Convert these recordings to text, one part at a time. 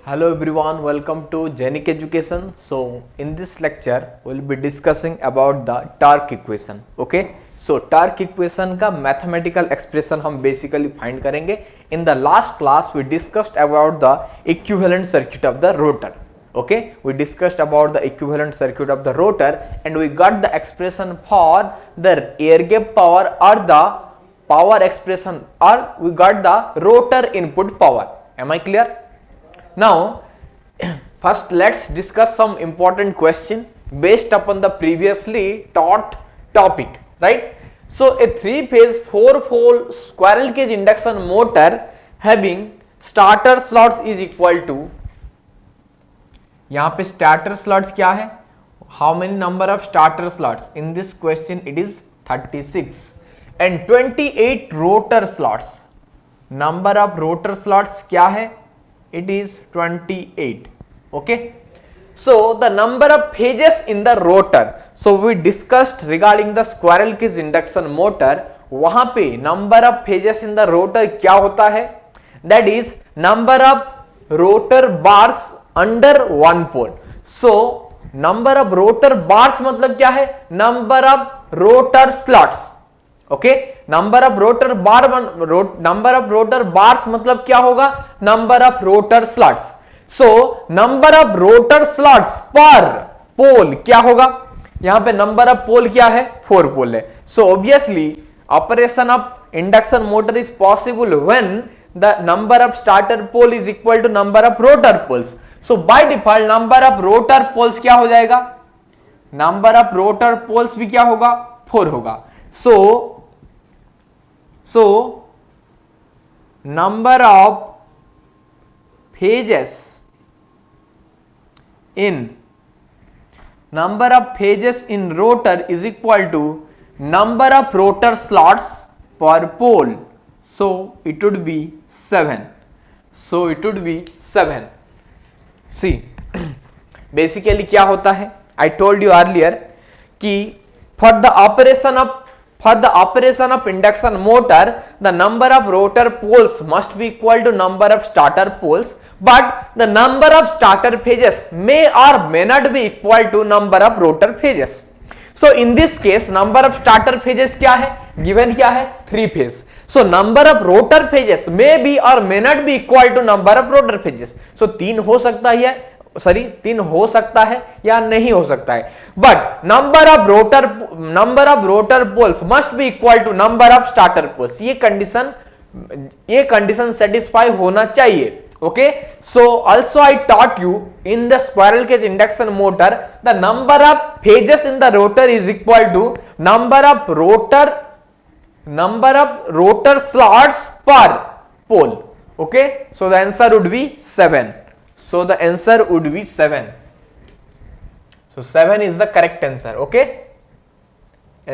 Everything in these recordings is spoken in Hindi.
Hello everyone, welcome to Genic Education. So in this lecture we'll be discussing about the torque equation. Okay, so torque equation का mathematical expression हम basically find करेंगे. In the last class we discussed about the equivalent circuit of the rotor. Okay, we discussed about the equivalent circuit of the rotor and we got the expression for the air gap power or the power expression, or we got the rotor input power. Am I clear? Now first let's discuss some important question based upon the previously taught topic, right? So a 3-phase 4-pole squirrel cage induction motor having starter slots is equal to, यहाँ पे starter slots क्या है? How many number of starter slots? In this question it is 36 and 28 rotor slots. Number of rotor slots क्या है? It is 28. Okay, so the number of phases in the rotor, so we discussed regarding the squirrel cage induction motor. वहां पे number of phases in the rotor क्या होता है? That is number of rotor bars under one pole. So number of rotor bars मतलब क्या है? Number of rotor slots. Okay, number of rotor bar number of rotor bars मतलब क्या होगा? Number of rotor slots. So number of rotor slots पर पोल क्या होगा? यहां पे नंबर ऑफ पोल क्या है? 4 पोल है. So obviously operation of induction motor is possible when the number of starter pole is equal to number of rotor poles. So by default number of rotor poles क्या हो जाएगा? नंबर ऑफ रोटर पोल्स भी क्या होगा? 4 होगा. So number of phases in rotor is equal to number of rotor slots per pole. So it would be 7. See, basically क्या होता है? I told you earlier कि for the operation of induction motor, the number of rotor poles must be equal to number of starter poles, but the number of starter phases may or may not be equal to number of rotor phases. So in this case number of starter phases क्या है? Given क्या है? 3 phase. So number of rotor phases may be or may not be equal to number of rotor phases. So 3 हो सकता है या नहीं हो सकता है, but number of rotor poles must be equal to number of starter poles. ये कंडीशन सेटिस्फाई होना चाहिए. Okay, so also I taught you in the squirrel cage induction motor the number of phases in the rotor is equal to number of rotor slots पर pole. Okay, so the answer would be 7. So the answer would be 7. So 7 is the correct answer. Okay,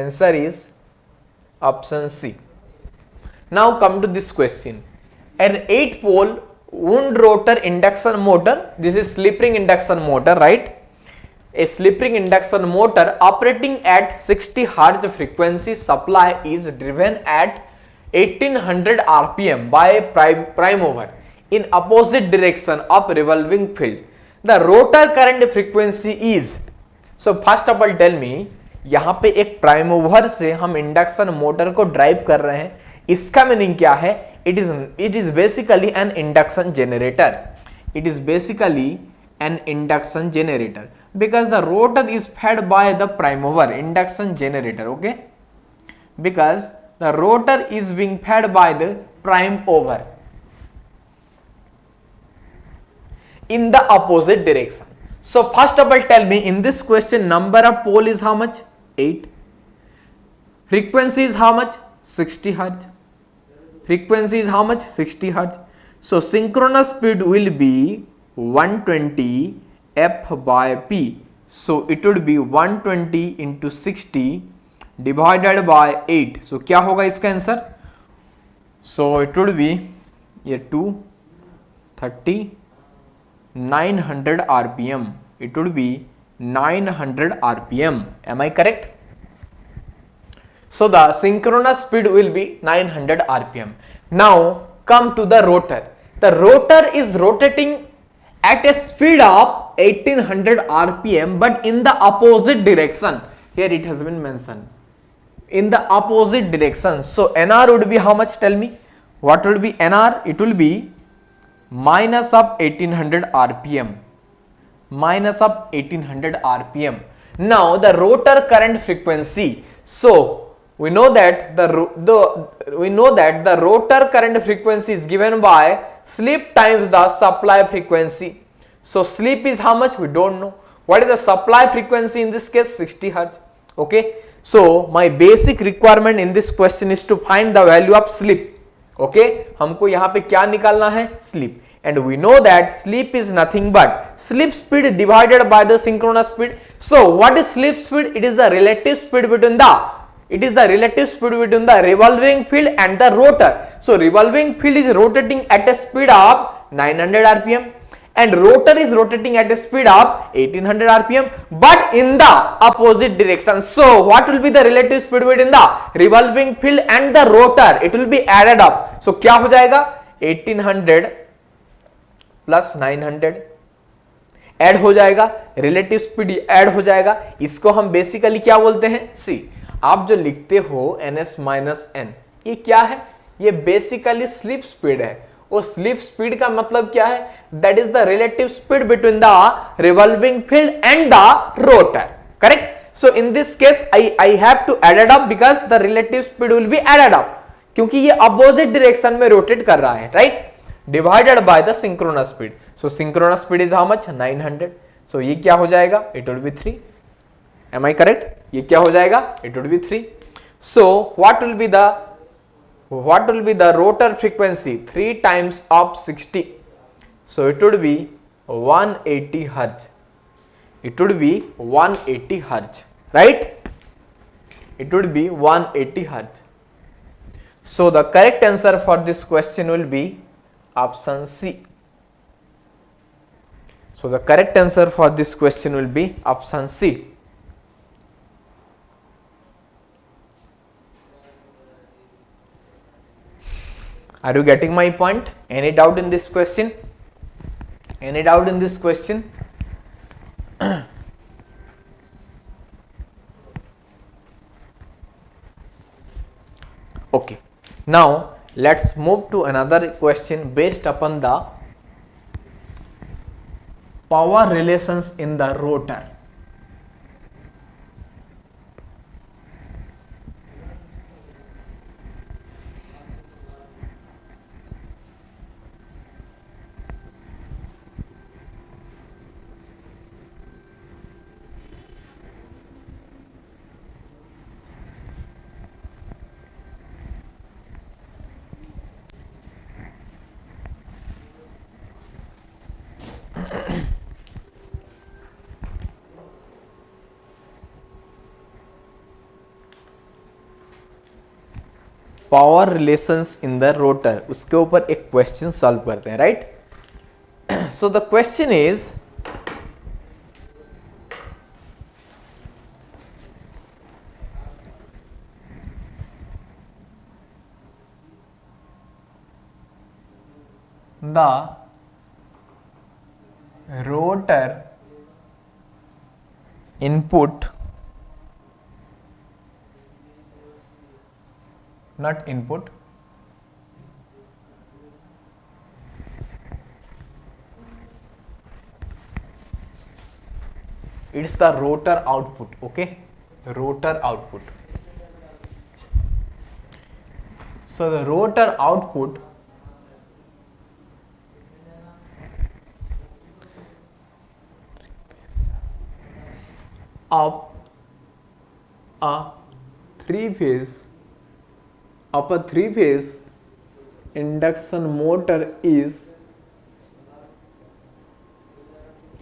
answer is option C. Now come to this question. An 8-pole wound rotor induction motor, this is slip ring induction motor, right? A slip ring induction motor operating at 60 Hz frequency supply is driven at 1800 rpm by prime mover in opposite direction of revolving field. The rotor current frequency is, so first of all tell me, यहाँ पे एक प्राइम मूवर से हम इंडक्शन मोटर को ड्राइव कर रहे हैं, इसका मीनिंग क्या है? It is basically an induction generator. It is basically an induction generator because the rotor is fed by the prime mover. Induction generator, okay, because the rotor is being fed by the prime mover in the opposite direction. So first of all tell me, in this question number of pole is how much? 8. Frequency is how much? 60 Hz. Frequency is how much? 60 Hz. So synchronous speed will be 120 F by P. So it would be 120 into 60 divided by 8. So क्या होगा इसका answer? So it would be ये 230 900 rpm. It would be 900 rpm. Am I correct? So the synchronous speed will be 900 rpm. Now come to the rotor. The rotor is rotating at a speed of 1800 rpm but in the opposite direction. Here it has been mentioned in the opposite direction. So nr would be how much? Tell me what will be nr? It will be minus of 1800 rpm, minus of 1800 rpm. Now the rotor current frequency. So we know that the rotor current frequency is given by slip times the supply frequency. So slip is how much? We don't know. What is the supply frequency in this case? 60 hertz. Okay. So my basic requirement in this question is to find the value of slip. Okay. हमको यहाँ पे क्या निकालना है? Slip. And we know that slip is nothing but slip speed divided by the synchronous speed. So what is slip speed? It is the relative speed between the revolving field and the rotor. So revolving field is rotating at a speed of 900 rpm and rotor is rotating at a speed of 1800 rpm but in the opposite direction. So what will be the relative speed between the revolving field and the rotor? It will be added up. So क्या हो जाएगा? 1800 प्लस 900 ऐड हो जाएगा, रिलेटिव स्पीड ऐड हो जाएगा. इसको हम बेसिकली क्या बोलते हैं? सी, आप जो लिखते हो ns माइनस n, ये क्या है? ये बेसिकली स्लिप स्पीड है. और स्लिप स्पीड का मतलब क्या है? That is the relative speed between the revolving field and the rotor. Correct. So in this case I have to added up because the relative speed will be added up, क्योंकि ये अपोजिट डायरेक्शन में रोटेट कर रहा है. Right. Divided by the synchronous speed. So synchronous speed is how much? 900. So ये क्या हो जाएगा? It will be 3. Am I correct? ये क्या हो जाएगा? It will be 3. So what will be the rotor frequency? 3 times of 60. So it would be 180 hertz. It would be 180 hertz, right? It would be 180 hertz. So the correct answer for this question will be option C. So the correct answer for this question will be option C. Are you getting my point? Any doubt in this question? Any doubt in this question? Okay, now let's move to another question based upon the power relations in the rotor. Power relations in the rotor, उसके ऊपर एक क्वेश्चन सॉल्व करते हैं. Right. So the question is the rotor input, not input, it's the rotor output. Okay, rotor output. So the rotor output of a three-phase induction motor is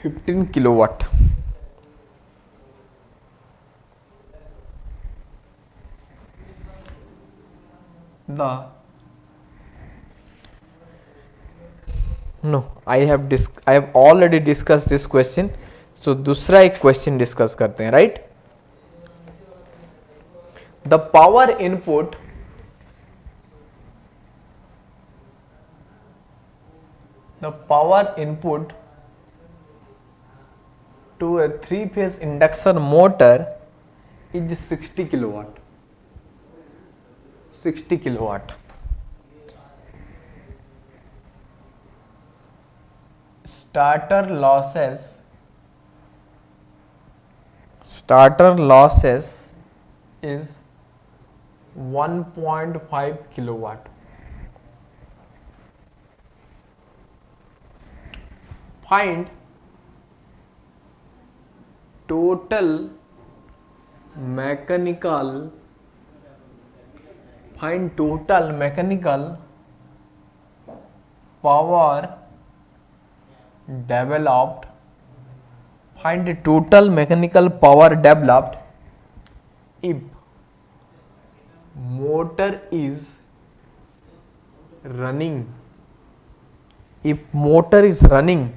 15 kilowatt. I have already discussed this question. So दूसरा एक क्वेश्चन डिस्कस करते हैं. Right. The power input to a three-phase induction motor is 60 kilowatt. 60 kilowatt. Starter losses is 1.5 kilowatt. Find total mechanical power developed. Find the total mechanical power developed if motor is running. If motor is running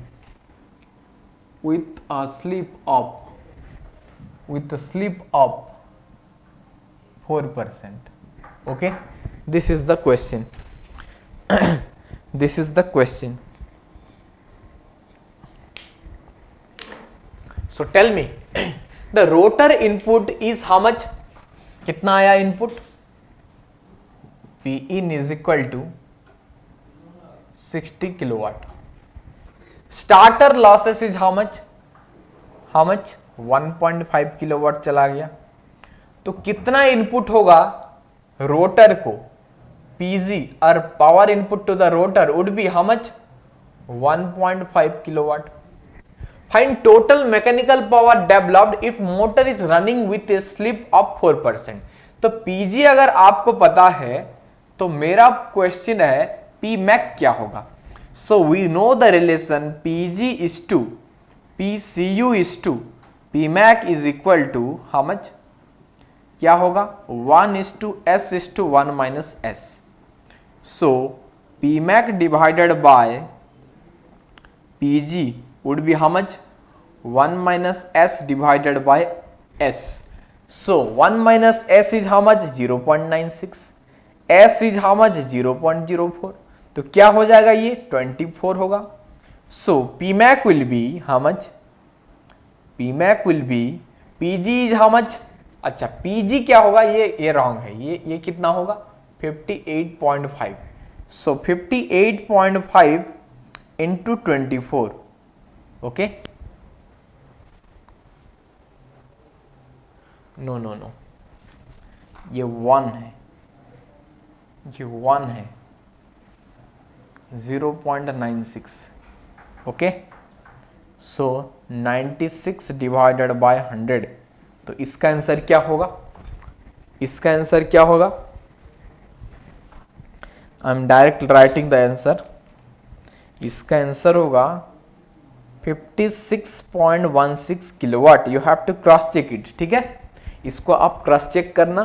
with a slip of 4%. Okay, this is the question. This is the question. So tell me, the rotor input is how much? कितना आया input? P in is equal to 60 kilowatt. Starter losses is how much? 1.5 kilowatt चला गया. तो कितना इनपुट होगा रोटर को? Pg और power input to the rotor would be how much? 1.5 kilowatt. Find total mechanical power developed if motor is running with a slip of 4%. तो Pg अगर आपको पता है तो मेरा क्वेश्चन है Pmax क्या होगा? So we know the relation Pg is to Pcu is to Pmax is equal to how much? क्या होगा? 1:s:1 minus s. So Pmax divided by Pg would be how much? 1 minus s divided by s. So 1 minus s is how much? 0.96. s is how much? 0.04. तो क्या हो जाएगा ये? 24 होगा. So Pmax will be how much? Pmax will be Pg is how much? अच्छा Pg क्या होगा? ये रॉन्ग है. ये कितना होगा? 58.5. So 58.5 into 24. ओके. नो ये 1 है. 0.96. ओके. So 96 divided by 100. तो इसका आंसर क्या होगा? I am direct writing the answer. इसका आंसर होगा 56.16 kilowatt. You have to cross check it. ठीक है, इसको आप क्रॉस चेक करना.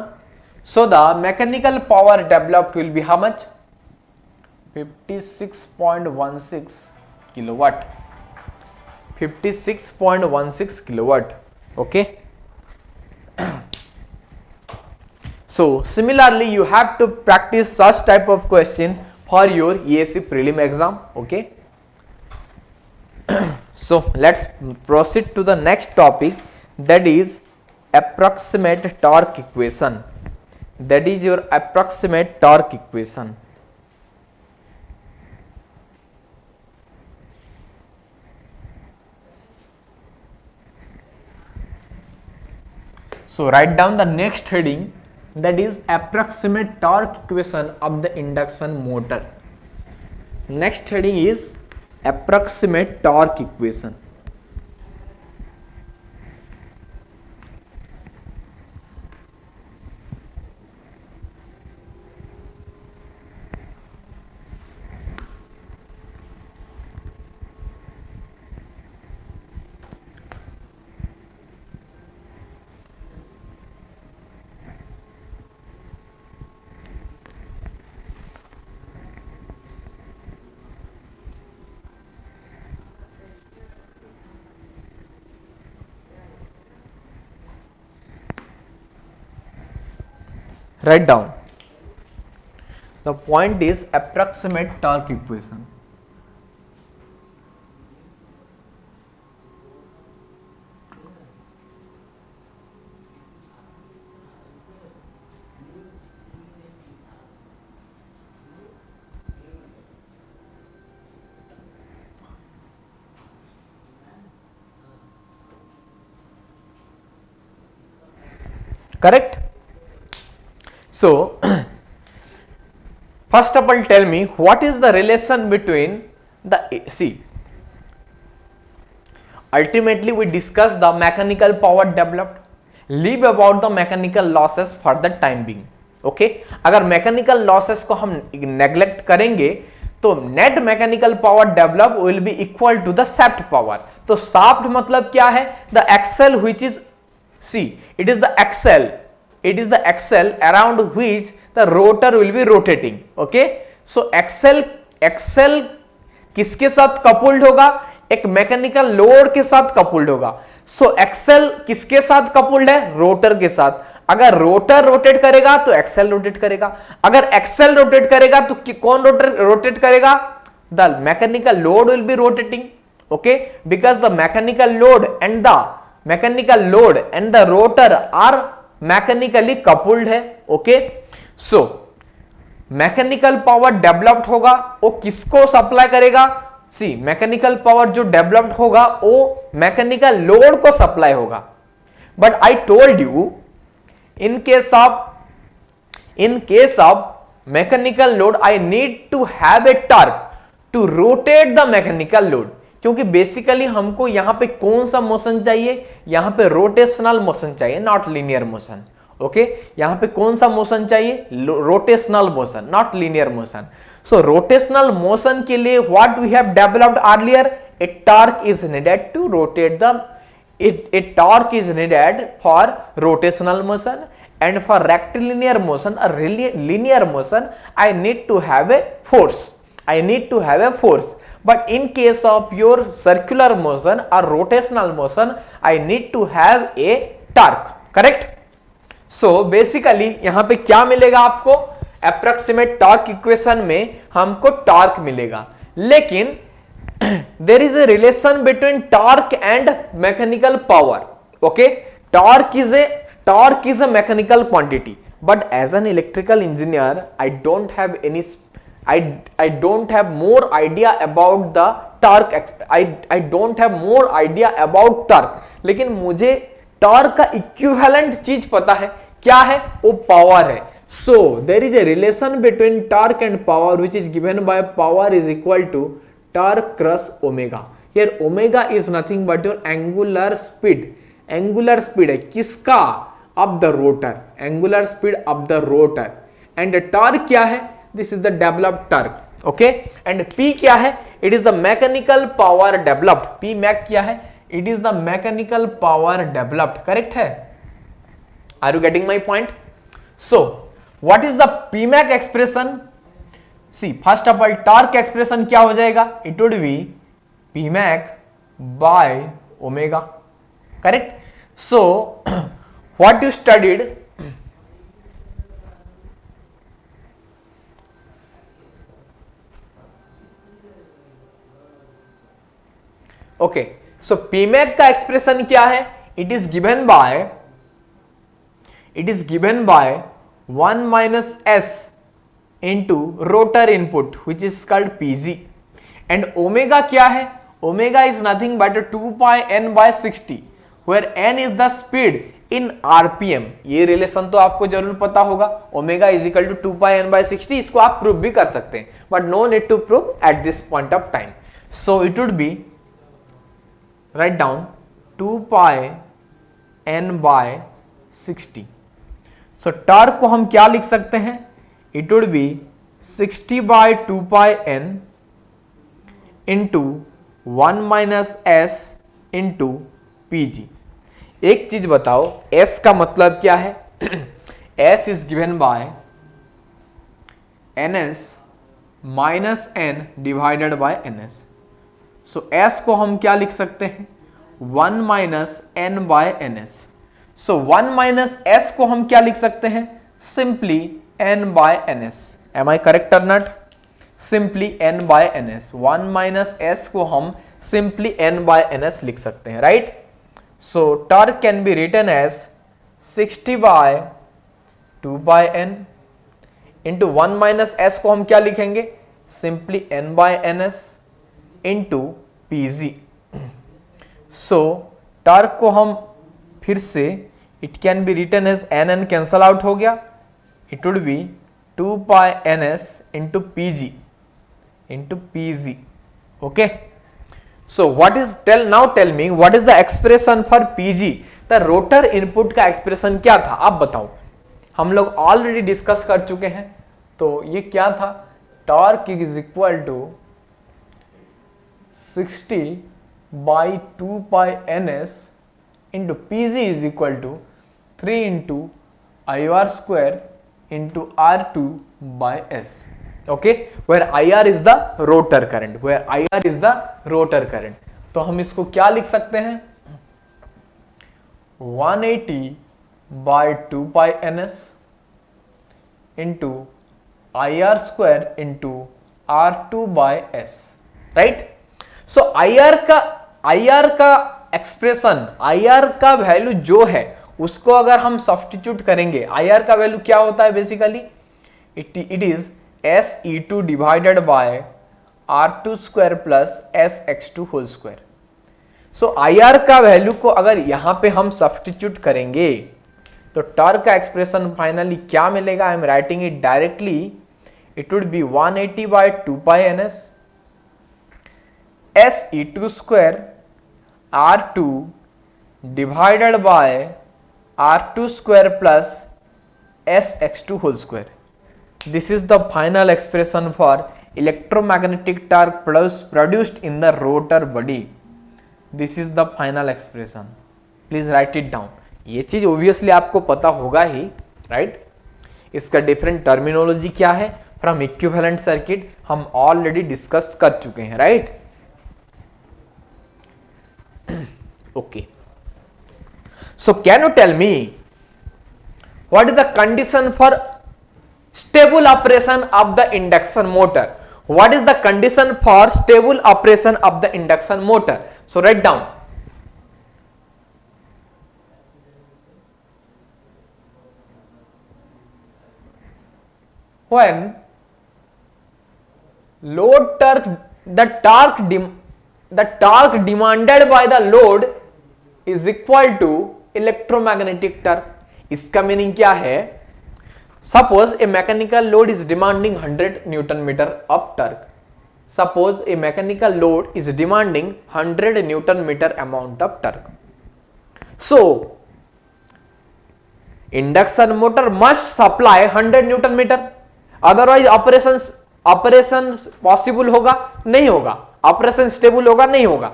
So the mechanical power developed will be how much? 56.16 kilowatt. 56.16 kilowatt. Okay. So similarly you have to practice such type of question for your ESE prelim exam. Okay. So let's proceed to the next topic, that is approximate torque equation. That is your approximate torque equation. So write down the next heading, that is approximate torque equation of the induction motor. Next heading is approximate torque equation. Write down. The point is approximate torque equation. correct? So first of all, tell me what is the relation between the see, ultimately we discuss the mechanical power developed, leave about the mechanical losses for the time being. Okay अगर मैकेनिकल लॉसेस को हम नेग्लेक्ट करेंगे तो net mechanical power develop will be equal to the shaft power. तो शाफ्ट मतलब क्या है? The axle which is see it is the axle, it is the axle around which the rotor will be rotating. Okay so axle किसके साथ कपुल्ड होगा? एक मैकेनिकल लोड के साथ कपुल्ड होगा. सो एक्सेल किसके साथ कपुल्ड है? रोटर के साथ. अगर रोटर रोटेट करेगा तो एक्सेल रोटेट करेगा, अगर एक्सेल रोटेट करेगा तो कौन रोटेट करेगा? The mechanical load will be rotating. Okay because the mechanical load and the rotor are mechanically coupled है. Okay so mechanical power developed होगा, वो किसको सप्लाई करेगा? सी मैकेनिकल पावर जो डेवलप्ड होगा वो मैकेनिकल लोड को सप्लाई होगा. But I told you in case of mechanical load I need to have a torque to rotate the mechanical load. क्योंकि बेसिकली हमको यहां पे कौन सा मोशन चाहिए? यहां पे रोटेशनल मोशन चाहिए, नॉट लीनियर मोशन. ओके यहां पे कौन सा मोशन चाहिए? Rotational motion, not linear motion. So rotational motion के लिए what we have developed earlier, a torque is needed to rotate the a torque is needed for rotational motion, and for rectilinear motion or linear motion I need to have a force. But in case of your circular motion or rotational motion I need to have a torque. Correct? So basically यहां पे क्या मिलेगा आपको? अप्रोक्सीमेट टॉर्क इक्वेशन में हमको टॉर्क मिलेगा, लेकिन there is a relation between torque and mechanical power. Okay, torque is a mechanical quantity, but as an electrical engineer I don't have any I don't have more idea about the torque. I don't have more idea about torque, लेकिन मुझे टॉर्क का इक्विवेलेंट चीज पता है. क्या है? वो पावर है. So there is a relation between torque and power which is given by power is equal to torque cross omega. Here omega is nothing but your angular speed. Angular speed है किसका? of the rotor. Angular speed of the rotor. And torque क्या है? This is the developed torque. Okay. And P क्या है? It is the mechanical power developed. P max क्या है? It is the mechanical power developed. Correct है? Are you getting my point? So what is the P max expression? See, first of all, torque expression क्या हो जाएगा? It would be P max by omega. Correct? So, what you studied? Okay. So P max का expression क्या है? It is given by 1 minus S into rotor input which is called PG, and omega क्या है? Omega is nothing but 2 pi n by 60 where n is the speed in RPM. ये रिलेशन तो आपको जरूर पता होगा. Omega is equal to 2 pi n by 60. इसको आप प्रूव भी कर सकते हैं, but no need to prove at this point of time. So it would be write down 2 pi n by 60. सो टॉर्क को हम क्या लिख सकते हैं? It would be 60 by 2 pi n into 1 minus s into pg. एक चीज बताओ, s का मतलब क्या है? s is given by ns minus n divided by ns. So s को हम क्या लिख सकते हैं? 1 minus n by ns. So 1 minus s को हम क्या लिख सकते हैं? Simply n by ns. Am I correct or not? Simply n by ns. 1 minus s को हम simply n by ns लिख सकते हैं, right? So torque can be written as 60 by 2 pi n into 1 minus s को हम क्या लिखेंगे? Simply n by ns into pg. So torque को हम फिर से it can be written as an cancel out हो गया, it would be 2 pi N S into PG. Okay, so what is tell me what is the expression for PG. The rotor input का एक्सप्रेशन क्या था आप बताओ. हम लोग ऑलरेडी डिस्कस कर चुके हैं. तो ये क्या था, torque is equal to 60 by 2 pi N S into P G is equal to 3 into I R square into R2 by S. Okay, where IR is the rotor current, where IR is the rotor current. तो हम इसको क्या लिख सकते हैं, 180 by 2 pi NS into IR square into R2 by S. Right. So IR का एक्सप्रेशन, IR का वैल्यू जो है उसको अगर हम सब्स्टिट्यूट करेंगे, IR का वैल्यू क्या होता है basically, it is SE2 divided by R2 square plus SX2 whole square. So IR का वैल्यू को अगर यहां पे हम सब्स्टिट्यूट करेंगे तो टॉर्क का एक्सप्रेशन फाइनली क्या मिलेगा, I am writing it directly, it would be 180 by 2 pi NS SE2 square R2 divided by R2 square plus SX2 whole square. This is the final expression for electromagnetic torque produced in the rotor body. This is the final expression. Please write it down. ये चीज obviously आपको पता होगा ही, right? इसका different terminology क्या है from equivalent circuit हम already discuss कर चुके हैं, right? Okay. So can you tell me what is the condition for stable operation of the induction motor? What is the condition for stable operation of the induction motor? So write down. When load torque, the torque demanded by the load is equal to electromagnetic torque. इसका मीनिंग क्या है, suppose a mechanical load is demanding 100 newton meter of torque. Suppose a mechanical load is demanding 100 newton meter amount of torque. So induction motor must supply 100 newton meter, otherwise operation possible होगा नहीं होगा, ऑपरेशन स्टेबल होगा नहीं होगा.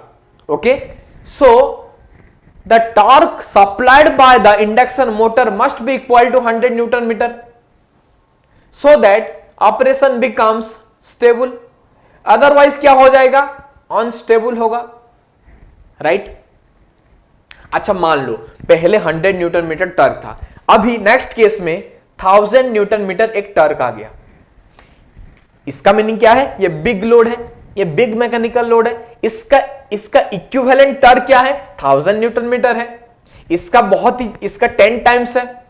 Okay, so the torque supplied by the induction motor must be equal to 100 Newton meter so that operation becomes stable. Otherwise क्या हो जाएगा, unstable होगा, right? अच्छा मान लो पहले 100 न्यूटन मीटर टॉर्क था, अभी नेक्स्ट केस में 1000 न्यूटन मीटर एक टॉर्क आ गया. इसका मीनिंग क्या है, ये बिग लोड है, ये बिग मैकेनिकल लोड है, इसका इक्विवेलेंट टॉर्क क्या है, 1000 न्यूटन मीटर है. इसका 10 टाइम्स है,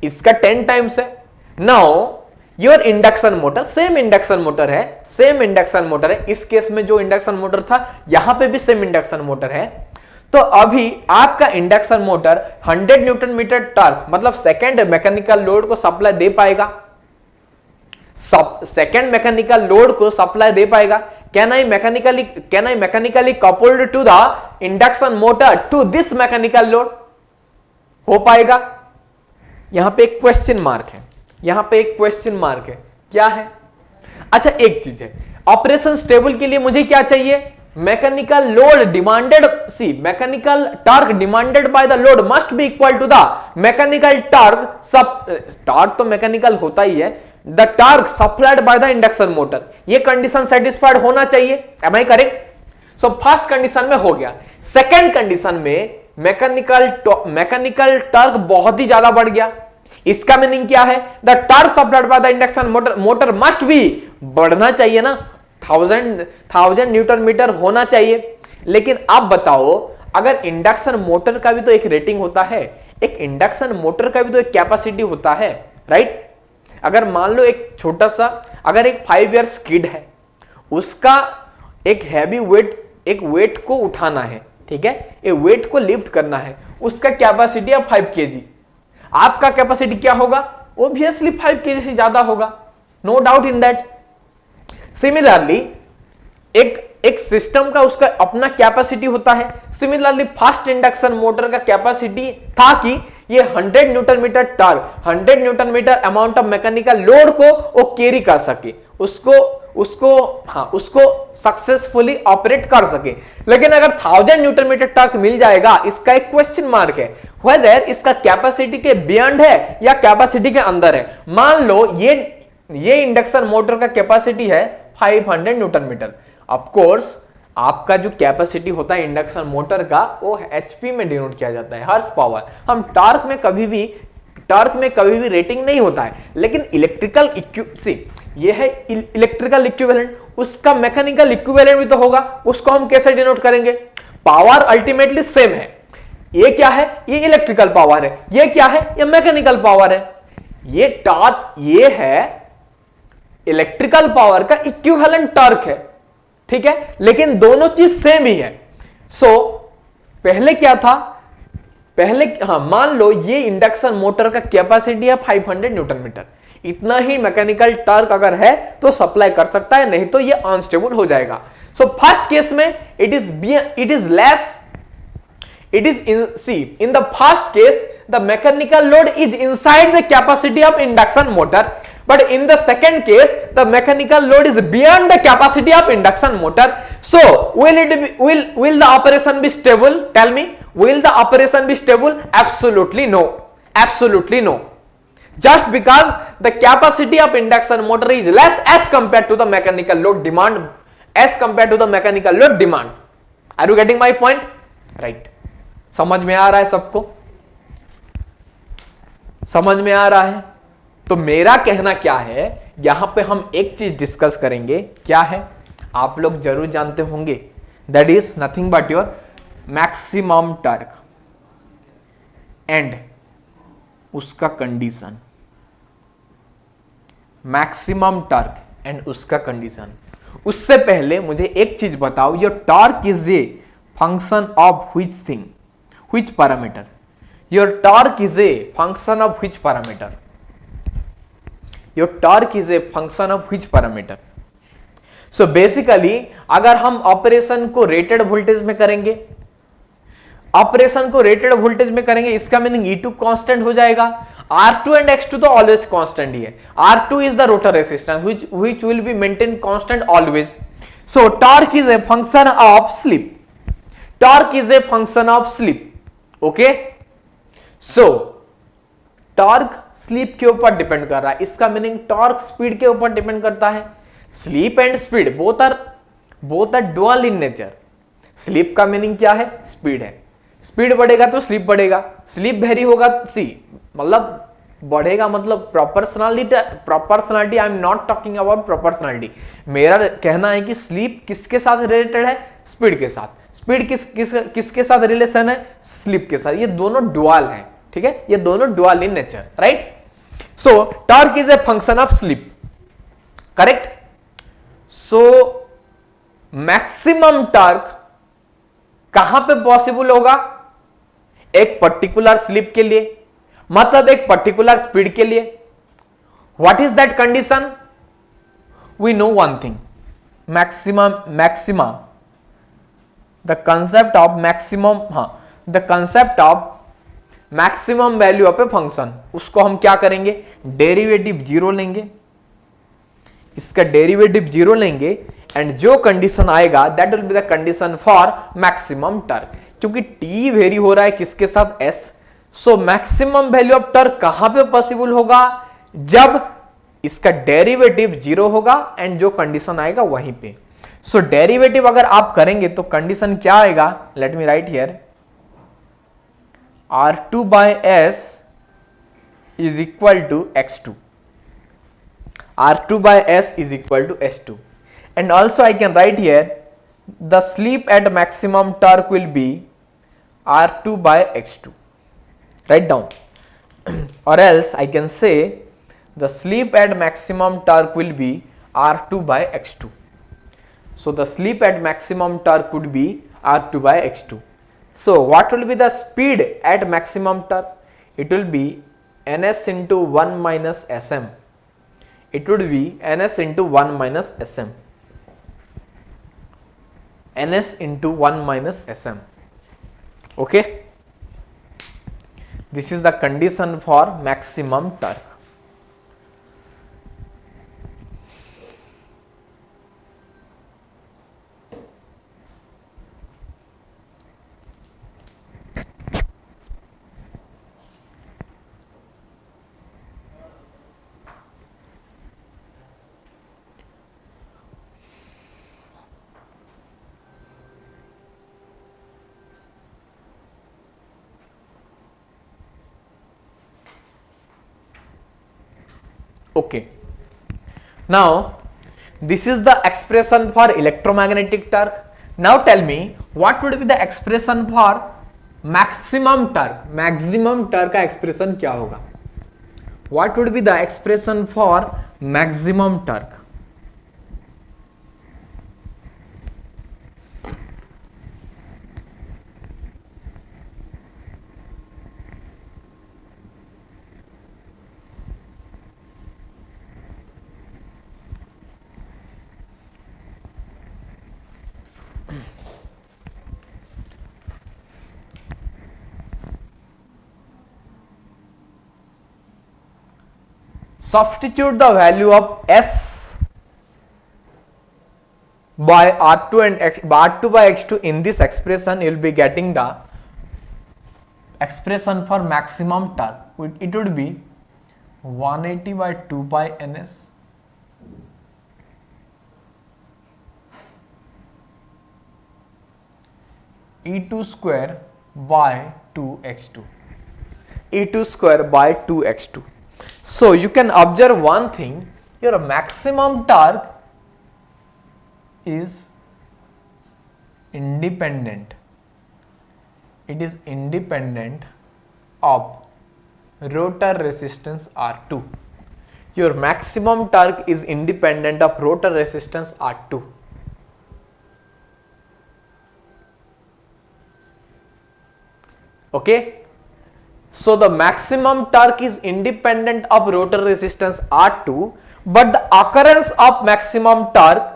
इसका 10 टाइम्स है. Now your induction motor same induction motor है, इस केस में जो इंडक्शन मोटर था यहां पे भी सेम इंडक्शन मोटर है. तो अभी आपका induction motor 100 newton meter torque मतलब सेकेंड मैकेनिकल लोड को सप्लाई दे पाएगा, सेकेंड मैकेनिकल लोड को सप्लाई दे पाएगा. Can I mechanically coupled to the induction motor to this mechanical load? हो पाएगा? यहां पे एक क्वेश्चन मार्क है, क्या है? अच्छा एक चीज है, ऑपरेशन स्टेबल के लिए मुझे क्या चाहिए, mechanical load demanded, mechanical torque demanded by the load must be equal to the mechanical torque. Torque तो मैकेनिकल होता ही है, the torque supplied by the induction motor. ये कंडीशन सेटिस्फाइड होना चाहिए, am I correct? So first condition में हो गया. सेकेंड कंडीशन में मैकेनिकल टॉर्क बहुत ही ज्यादा बढ़ गया. इसका मीनिंग क्या है, the torque supplied by the induction motor must भी बढ़ना चाहिए ना, 1000 न्यूटन मीटर होना चाहिए. लेकिन आप बताओ, अगर इंडक्शन मोटर का भी तो एक रेटिंग होता है, एक इंडक्शन मोटर का भी तो एक कैपेसिटी होता है, राइट? अगर मान लो एक छोटा सा, अगर एक 5 इयर्स किड है, उसका एक हैवी वेट को उठाना है, ठीक है, एक वेट को लिफ्ट करना है, उसका कैपेसिटी है 5 kg, आपका कैपेसिटी क्या होगा, ऑब्वियसली 5 kg से ज्यादा होगा, no doubt in that. Similarly एक सिस्टम का उसका अपना कैपेसिटी होता है। सिमिलरली फास्ट इंडक्शन मोटर का कैपेसिटी था कि ये 100 newton meter torque, 100 newton meter amount of mechanical load को वो कैरी कर सके, उसको सक्सेसफुली ऑपरेट कर सके। लेकिन अगर 1000 न्यूटन मीटर टॉर्क मिल जाएगा, इसका एक क्वेश्चन मार्क है, वेदर इसका कैपेसिटी के बियॉन्ड है या कैपेसिटी के अंदर है। मान लो ये इंडक्शन मोटर का कैपेसिटी है 500 न्यूटन मीटर। ऑफ कोर्स आपका जो कैपेसिटी होता है इंडक्शन मोटर का वो एचपी में डिनोट किया जाता है, हॉर्स पावर। हम टॉर्क में कभी भी रेटिंग नहीं होता है। लेकिन ये है इलेक्ट्रिकल इक्विवेलेंट, उसका मैकेनिकल इक्विवेलेंट भी तो होगा, उसको हम कैसे डिनोट करेंगे। पावर अल्टीमेटली सेम है। ये क्या है, ये इलेक्ट्रिकल पावर है, ये क्या है, ये मैकेनिकल पावर है। ये टॉर्क ये है इलेक्ट्रिकल पावर का इक्विवेलेंट टॉर्क है, ठीक है, लेकिन दोनों चीज सेम ही है। पहले क्या था, मान लो ये इंडक्शन मोटर का कैपेसिटी है 500 न्यूटन मीटर, इतना ही मैकेनिकल टॉर्क अगर है तो सप्लाई कर सकता है, नहीं तो ये अनस्टेबल हो जाएगा। फर्स्ट केस में it is less, in the first case the mechanical load is inside the capacity of induction motor, but in the second case the mechanical load is beyond the capacity of induction motor. So will the operation be stable? Tell me, will the operation be stable? Absolutely no, absolutely no. Just because the capacity of induction motor is less as compared to the mechanical load demand, Are you getting my point? Right. समझ में आ रहा है सबको, समझ में आ रहा है। तो मेरा कहना क्या है, यहां पे हम एक चीज डिस्कस करेंगे, क्या है आप लोग जरूर जानते होंगे, that is nothing but your maximum torque and उसका कंडीशन। मैक्सिमम टॉर्क एंड उसका कंडीशन। उससे पहले मुझे एक चीज बताओ, your torque is a function of which thing, which parameter? Your torque is a function of which parameter? Your torque is a function of which parameter? So basically अगर हम ऑपरेशन को रेटेड वोल्टेज में करेंगे, इसका मीनिंग E2 कांस्टेंट हो जाएगा। R2 एंड X2 तो ऑलवेज कांस्टेंट ही है। R2 is the rotor resistance which will be maintained constant always. So torque is a function of slip. Torque is a function of slip. Okay, so torque sleep के ऊपर डिपेंड कर रहा है, इसका मीनिंग टॉर्क स्पीड के ऊपर डिपेंड करता है। Slip and speed both are dual in nature. Slip का मीनिंग क्या है, स्पीड है, स्पीड बढ़ेगा तो स्लीप बढ़ेगा, स्लीप वेरी होगा, मतलब बढ़ेगा, मतलब proportionality, I am not talking about proportionality. मेरा कहना है कि स्लीप किसके साथ रिलेटेड है, स्पीड के साथ। स्पीड किसके साथ रिलेशन है, स्लीप के साथ। ये दोनों डुअल हैं, ठीक है, ये दोनों dual in nature, right. So torque is a function of sleep, correct. So maximum torque कहां पे पॉसिबल होगा, एक पर्टिकुलर स्लीप के लिए, मतलब एक पर्टिकुलर स्पीड के लिए। What is that condition, we know one thing, maximum the concept of maximum value of a function, उसको हम क्या करेंगे, डेरिवेटिव जीरो लेंगे, इसका डेरिवेटिव जीरो लेंगे एंड जो कंडीशन आएगा that will be the condition for maximum torque. क्योंकि टी वेरी हो रहा है किसके साथ, S. So maximum value of torque कहां पे पॉसिबल होगा, जब इसका डेरिवेटिव जीरो होगा एंड जो कंडीशन आएगा वहीं पे। सो डेरिवेटिव अगर आप करेंगे तो कंडीशन क्या आएगा, late me right here, R2 by S is equal to X2. R2 by S is equal to S2. And also I can write here the slip at maximum torque will be R2 by X2. Write down. Or else I can say the slip at maximum torque will be R2 by X2. So the slip at maximum torque would be R2 by X2. So what will be the speed at maximum torque? It will be ns into 1 minus sm. It would be ns into 1 minus sm. ns into 1 minus sm. Okay. This is the condition for maximum torque. Okay. Now, this is the expression for electromagnetic torque. Now tell me, what would be the expression for maximum torque? Maximum torque का expression क्या होगा? What would be the expression for maximum torque? Substitute the value of S by R2 and R2 by X2 in this expression. You will be getting the expression for maximum torque. It would be 180 by 2 pi ns E2 square by 2x2. E2 square by 2x2. So you can observe one thing, your maximum torque is independent. It is independent of rotor resistance R2. Your maximum torque is independent of rotor resistance R2. Okay. So the maximum torque is independent of rotor resistance R2, but the occurrence of maximum torque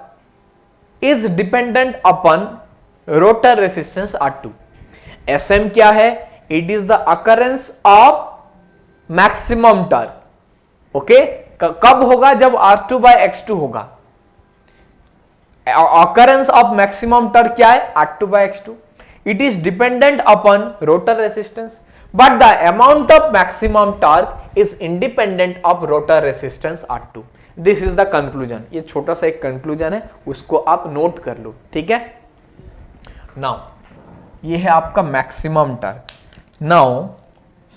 is dependent upon rotor resistance R2. Sm क्या है? It is the occurrence of maximum torque. Okay? कब होगा? जब R2 by X2 होगा. Occurrence of maximum torque क्या है? R2 by X2. It is dependent upon rotor resistance, but the amount of maximum torque is independent of rotor resistance R2. This is the conclusion. ये छोटा सा एक conclusion है, उसको आप नोट कर लो, ठीक है? Now, ये है आपका maximum torque. Now,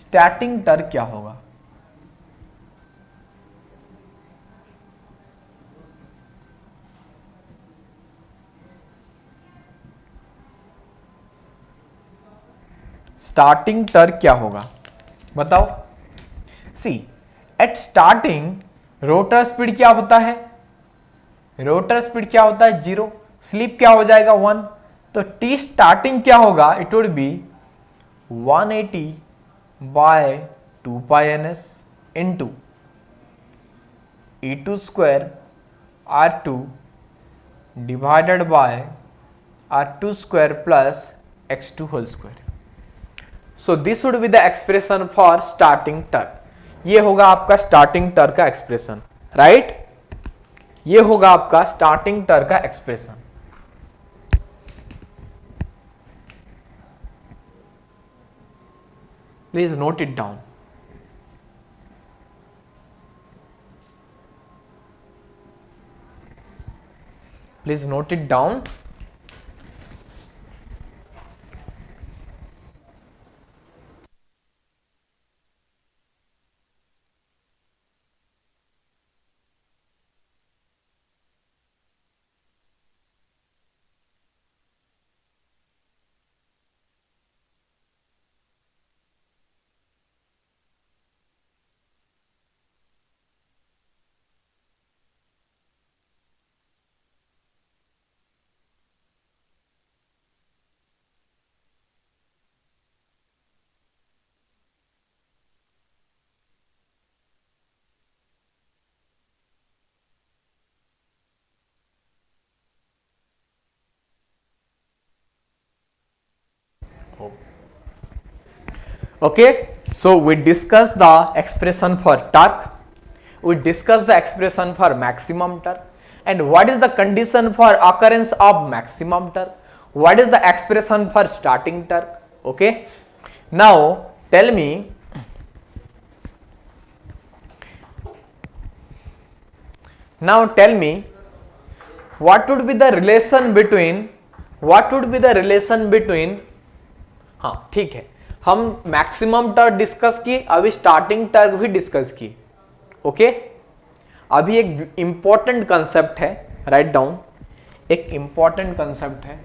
starting torque क्या होगा? स्टार्टिंग टर्क क्या होगा बताओ? सी एट स्टार्टिंग रोटर स्पीड क्या होता है? रोटर स्पीड क्या होता है? 0. स्लिप क्या हो जाएगा? 1. तो टी स्टार्टिंग क्या होगा? It would be 180 by 2 pi N S into E2 square R2 divided by R2 square plus X2 whole square. So this would be the expression for starting torque. ये होगा आपका starting torque का expression, right? ये होगा आपका starting torque का expression. Please note it down. Please note it down. Okay, so we discussed the expression for torque, we discussed the expression for maximum torque, and what is the condition for occurrence of maximum torque, what is the expression for starting torque. Okay, now tell me, what would be the relation between हाँ ठीक है, हम मैक्सिमम टर्क डिस्कस किए, अभी स्टार्टिंग टर्क भी डिस्कस किए. ओके, अभी एक इंपॉर्टेंट कंसेप्ट है, राइट डाउन, एक इंपॉर्टेंट कंसेप्ट है.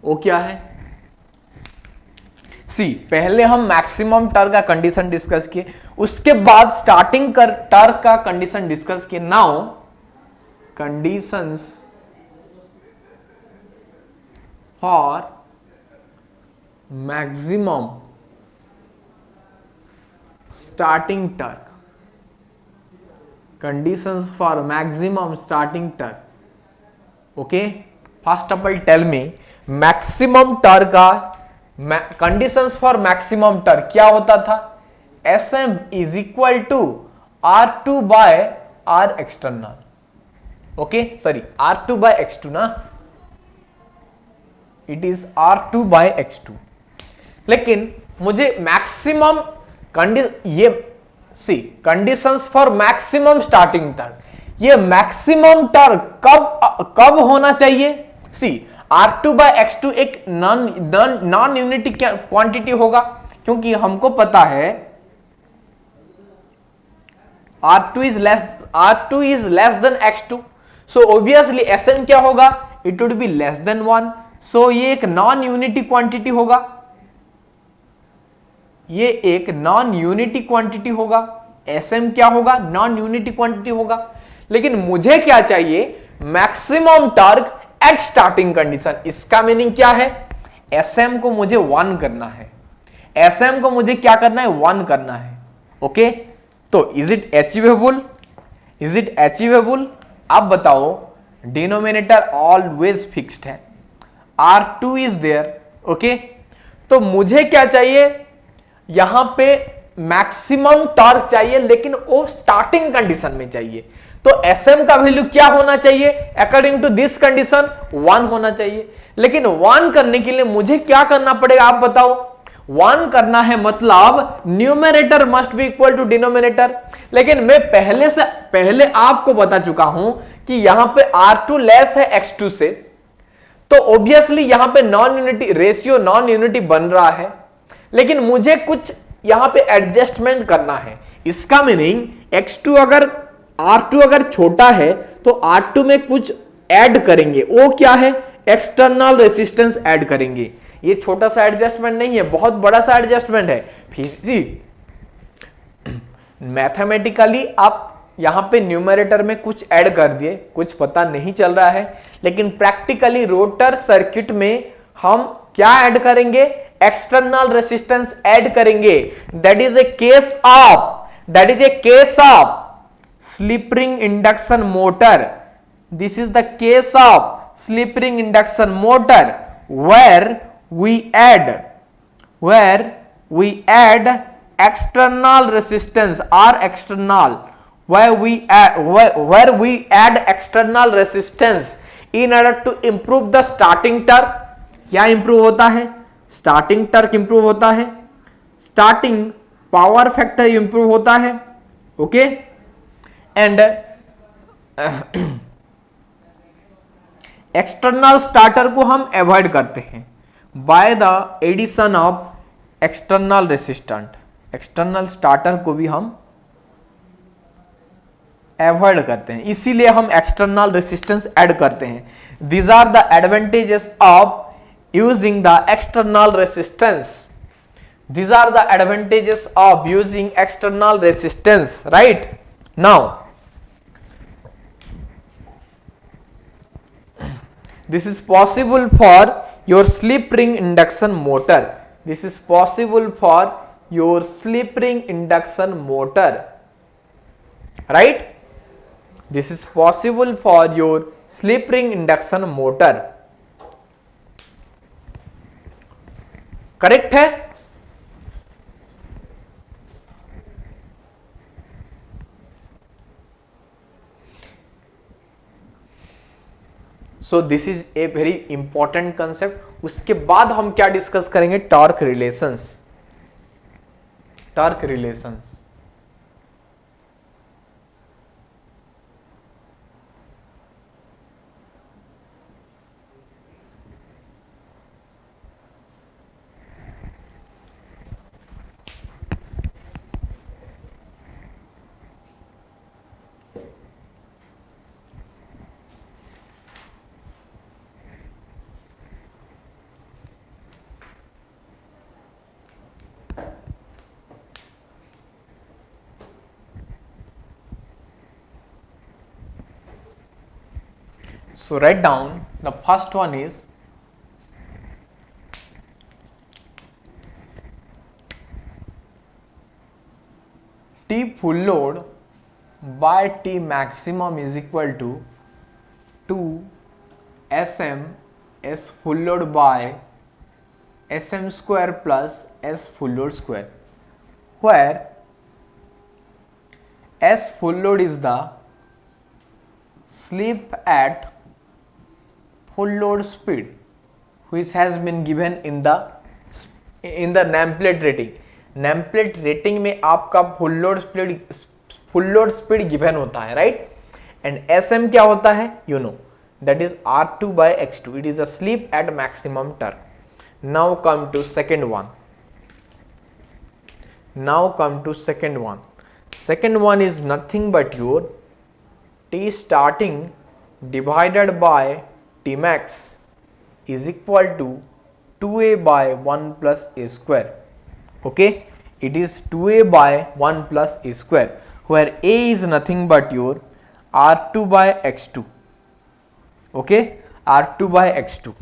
वो क्या है? सी, पहले हम मैक्सिमम टर्क का कंडीशन डिस्कस किए, उसके बाद स्टार्टिंग टर्क का कंडीशन डिस्कस किए. Now conditions for maximum starting torque, conditions for maximum starting torque. Okay, first of all tell me maximum torque का कंडीशंस फॉर मैक्सिमम टर्क क्या होता था? Sm is equal to R2 by R external. Okay, sorry R2 by X2 ना, it is R2 by X2. लेकिन मुझे maximum conditions for maximum starting torque, ये मैक्सिमम टर्क कब होना चाहिए? सी, R2 बाय X2 एक नॉन यूनिटी क्वांटिटी होगा, क्योंकि हमको पता है R2 is less than X2, so obviously Sn क्या होगा? It would be less than 1. सो ये एक नॉन यूनिटी क्वांटिटी होगा, ये एक नॉन यूनिटी क्वांटिटी होगा. Sm क्या होगा? नॉन यूनिटी क्वांटिटी होगा. लेकिन मुझे क्या चाहिए? Maximum torque eight starting condition. इसका मीनिंग क्या है? Sm को मुझे 1 करना है, Sm को मुझे क्या करना है? 1 करना है. ओके, तो इज इट अचीवेबल? आप बताओ. डिनोमिनेटर ऑलवेज फिक्स्ड है, R2 इज देयर. ओके, तो मुझे क्या चाहिए? यहां पे मैक्सिमम टॉर्क चाहिए, लेकिन वो स्टार्टिंग कंडीशन में चाहिए. तो Sm का वैल्यू क्या होना चाहिए? अकॉर्डिंग टू दिस कंडीशन 1 होना चाहिए. लेकिन 1 करने के लिए मुझे क्या करना पड़ेगा? आप बताओ. 1 करना है मतलब numerator must be equal to denominator. लेकिन मैं पहले आपको बता चुका हूं कि यहां पे R2 लेस है X2 से, तो ऑब्वियसली यहां पे नॉन यूनिटी बन रहा है. लेकिन मुझे कुछ यहां पे एडजस्टमेंट करना है. इसका मीनिंग R2 अगर छोटा है तो R2 में कुछ ऐड करेंगे. वो क्या है? एक्सटर्नल रेसिस्टेंस ऐड करेंगे. ये छोटा सा एडजस्टमेंट नहीं है, बहुत बड़ा सा एडजस्टमेंट है. मैथमेटिकली आप यहां पे न्यूमरेटर में कुछ ऐड कर दिए, कुछ पता नहीं चल रहा है. लेकिन प्रैक्टिकली रोटर सर्किट में हम क्या ऐड करेंगे? एक्सटर्नल रेसिस्टेंस ऐड करेंगे. That is a case of slip ring induction motor. This is the case of slip ring induction motor where we add external resistance or external, where we add external resistance in order to improve the starting torque. क्या improve होता है? starting torque improve होता है, starting power factor improve होता है. ओके, एंड एक्सटर्नल स्टार्टर को हम अवॉइड करते हैं by the addition of external resistant. External starter को भी हम अवॉइड करते हैं, इसीलिए हम एक्सटर्नल रेसिस्टेंस ऐड करते हैं. These are the advantages of using the external resistance. These are the advantages of using external resistance, right? Now, this is possible for your slip ring induction motor. This is possible for your slip ring induction motor, right? This is possible for your slip ring induction motor. Correct है? So this is a very important concept. उसके बाद हम क्या डिस्कस करेंगे? Torque relations. Torque relations. So write down, the first one is T full load by T maximum is equal to 2 Sm S full load by Sm square plus S full load square, where S full load is the slip at full load speed which has been given in the nameplate rating. nameplate rating में आपका full load speed given होता है, right? and Sm क्या होता है? you know, that is R2 by X2. it is the slip at maximum torque. Now come to second one. Second one is nothing but your T starting divided by T max is equal to 2a by 1 plus a square. Okay, it is 2a by 1 plus a square, where a is nothing but your R2 by X2. Okay, R2 by X2.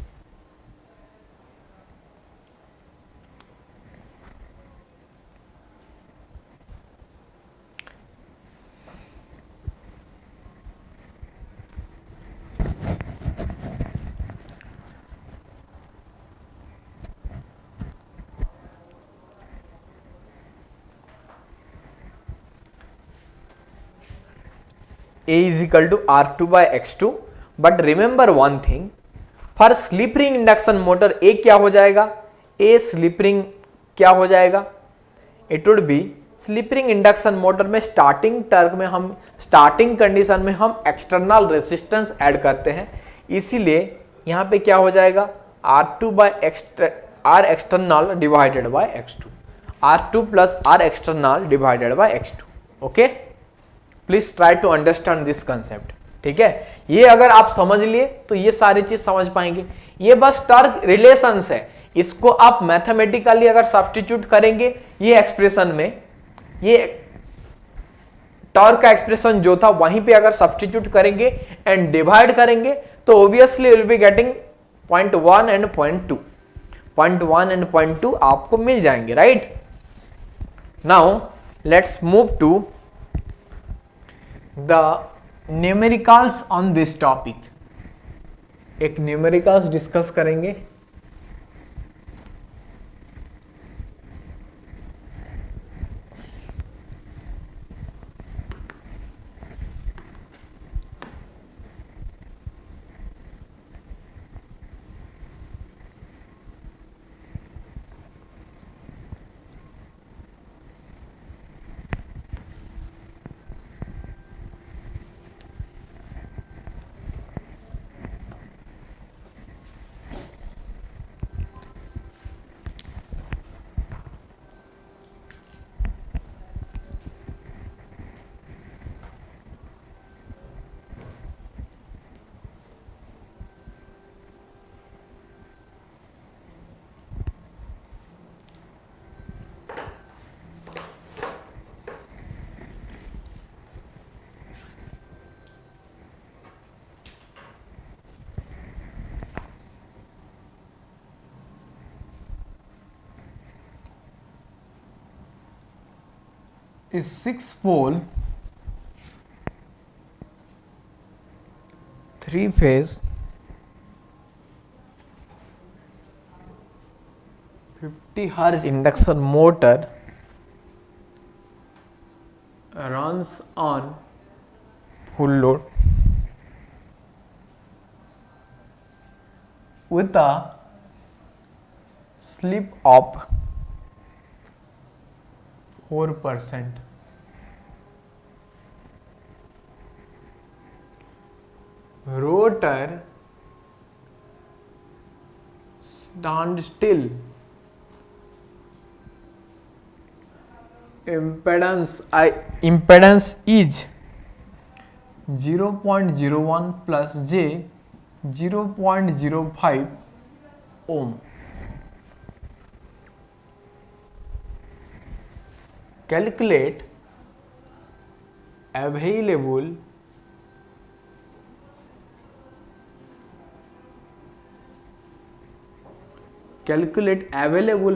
A is equal to R2 by X2. But remember one thing, for slip ring induction motor A क्या हो जाएगा? A slip ring क्या हो जाएगा? It would be slip ring induction motor में स्टार्टिंग टर्क में हम स्टार्टिंग कंडीशन में हम एक्सटर्नल रेजिस्टेंस ऐड करते हैं, इसीलिए यहाँ पे क्या हो जाएगा? R2 by R external divided by X2. R2 plus R external divided by X2. Okay? Please try to understand this concept. ठीक है, ये अगर आप समझ लिए तो ये सारी चीज समझ पाएंगे. ये बस टॉर्क रिलेशंस है, इसको आप मैथमेटिकली अगर सब्स्टिट्यूट करेंगे ये एक्सप्रेशन में, ये टॉर्क का एक्सप्रेशन जो था वहीं पे अगर सब्स्टिट्यूट करेंगे एंड डिवाइड करेंगे तो obviously will be getting 0.1 and 0.2. 0.1 and 0.2 आपको मिल जाएंगे, right? Now let's move to the numericals on this topic. एक न्यूमेरिकल्स डिस्कस करेंगे. A 6-pole three phase 50 hertz induction motor runs on full load with a slip of 4%. Rotor stand still. Impedance is 0.01 plus J 0.05 ohm. Calculate available